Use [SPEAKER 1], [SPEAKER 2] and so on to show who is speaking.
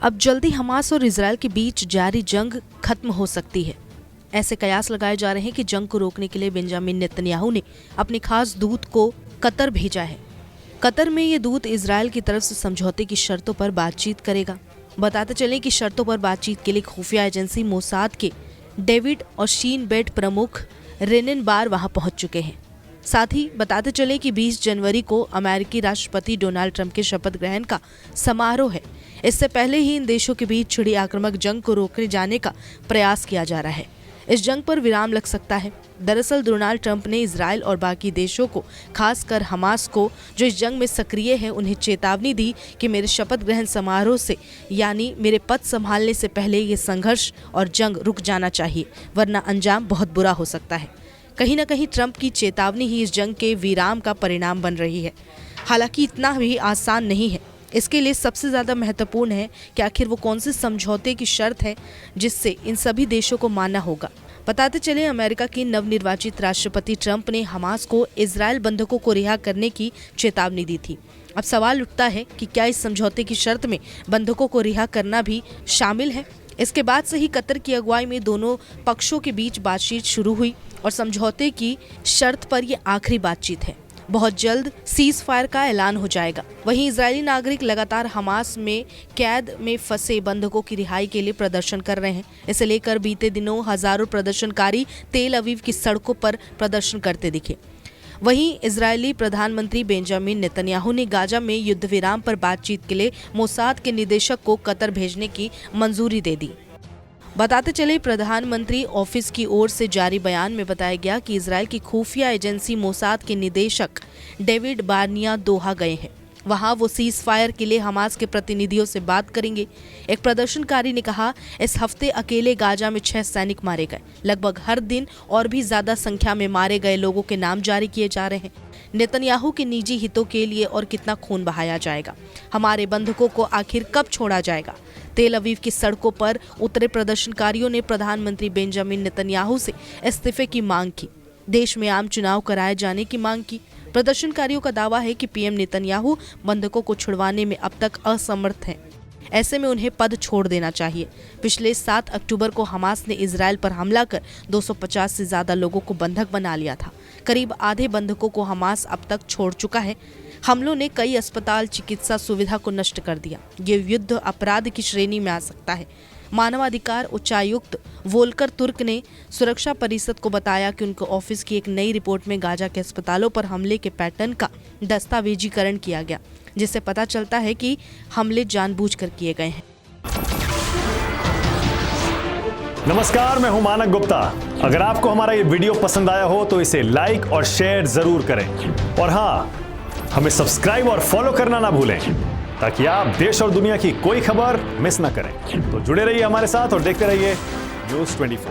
[SPEAKER 1] अब जल्दी हमास और इजरायल के बीच जारी जंग खत्म हो सकती है। ऐसे कयास लगाए जा रहे हैं कि जंग को रोकने के लिए बेंजामिन नेतन्याहू ने अपने खास दूत को कतर भेजा है। कतर में ये दूत इजरायल की तरफ से समझौते की शर्तों पर बातचीत करेगा। बताते चलें कि शर्तों पर बातचीत के लिए खुफिया एजेंसी मोसाद के डेविड और शीन बेट प्रमुख रेनेन बार वहां पहुंच चुके हैं। साथ ही बताते चले कि 20 जनवरी को अमेरिकी राष्ट्रपति डोनाल्ड ट्रंप के शपथ ग्रहण का समारोह है। इससे पहले ही इन देशों के बीच छिड़ी आक्रामक जंग को रोके जाने का प्रयास किया जा रहा है। इस जंग पर विराम लग सकता है। दरअसल डोनाल्ड ट्रंप ने इजरायल और बाकी देशों को, खासकर हमास को जो इस जंग में सक्रिय है, उन्हें चेतावनी दी कि मेरे शपथ ग्रहण समारोह से यानी मेरे पद संभालने से पहले ये संघर्ष और जंग रुक जाना चाहिए, वरना अंजाम बहुत बुरा हो सकता है। कहीं न कहीं ट्रंप की चेतावनी ही इस जंग के विराम का परिणाम बन रही है। हालांकि इतना भी आसान नहीं है। इसके लिए सबसे ज़्यादा महत्वपूर्ण है कि आखिर वो कौन से समझौते की शर्त है जिससे इन सभी देशों को मानना होगा। बताते चले अमेरिका के नवनिर्वाचित राष्ट्रपति ट्रंप ने हमास को इजरायल बंधकों को रिहा करने की चेतावनी दी थी। अब सवाल उठता है कि क्या इस समझौते की शर्त में बंधकों को रिहा करना भी शामिल है। इसके बाद से ही कतर की अगुवाई में दोनों पक्षों के बीच बातचीत शुरू हुई और समझौते की शर्त पर यह आखिरी बातचीत है। बहुत जल्द सीज फायर का ऐलान हो जाएगा। वहीं इजरायली नागरिक लगातार हमास में कैद में फंसे बंधकों की रिहाई के लिए प्रदर्शन कर रहे हैं। इसे लेकर बीते दिनों हजारों प्रदर्शनकारी तेल अवीव की सड़कों पर प्रदर्शन करते दिखे। वहीं इजरायली प्रधानमंत्री बेंजामिन नेतन्याहू ने गाजा में युद्ध विराम पर बातचीत के लिए मोसाद के निदेशक को कतर भेजने की मंजूरी दे दी। बताते चले प्रधानमंत्री ऑफिस की ओर से जारी बयान में बताया गया कि इजरायल की खुफिया एजेंसी मोसाद के निदेशक डेविड बार्निया दोहा गए हैं। वहां वो सीज फायर के लिए हमास के प्रतिनिधियों से बात करेंगे। एक प्रदर्शनकारी ने कहा, इस हफ्ते अकेले गाजा में 6 सैनिक मारे गए। लगभग हर दिन और भी ज्यादा संख्या में मारे गए लोगों के नाम जारी किए जा रहे हैं। नेतन्याहू के निजी हितों के लिए और कितना खून बहाया जाएगा? हमारे बंधकों को आखिर कब छोड़ा जाएगा? तेल अवीव की सड़कों पर उतरे प्रदर्शनकारियों ने प्रधानमंत्री बेंजामिन नेतन्याहू से इस्तीफे की मांग की। देश में आम चुनाव कराए जाने की मांग की। प्रदर्शनकारियों का दावा है कि पीएम नेतन्याहू बंधकों को छुड़वाने में अब तक असमर्थ हैं। ऐसे में उन्हें पद छोड़ देना चाहिए। पिछले 7 अक्टूबर को हमास ने इजरायल पर हमला कर 250 से ज्यादा लोगों को बंधक बना लिया था। करीब आधे बंधकों को हमास अब तक छोड़ चुका है। हमलों ने कई अस्पताल, चिकित्सा सुविधा को नष्ट कर दिया। ये युद्ध अपराध की श्रेणी में आ सकता है। मानवाधिकार उच्चायुक्त वोल्कर तुर्क ने सुरक्षा परिषद को बताया कि उनके ऑफिस की एक नई रिपोर्ट में गाजा के अस्पतालों पर हमले के पैटर्न का दस्तावेजीकरण किया गया, जिससे पता चलता है कि हमले जानबूझकर किए गए हैं।
[SPEAKER 2] नमस्कार, मैं हूं मानक गुप्ता। अगर आपको हमारा ये वीडियो पसंद आया हो तो इसे लाइक और शेयर जरूर करें और हाँ, हमें सब्सक्राइब और फॉलो करना ना भूलें ताकि आप देश और दुनिया की कोई खबर मिस ना करें। तो जुड़े रहिए हमारे साथ और देखते रहिए न्यूज़ 24।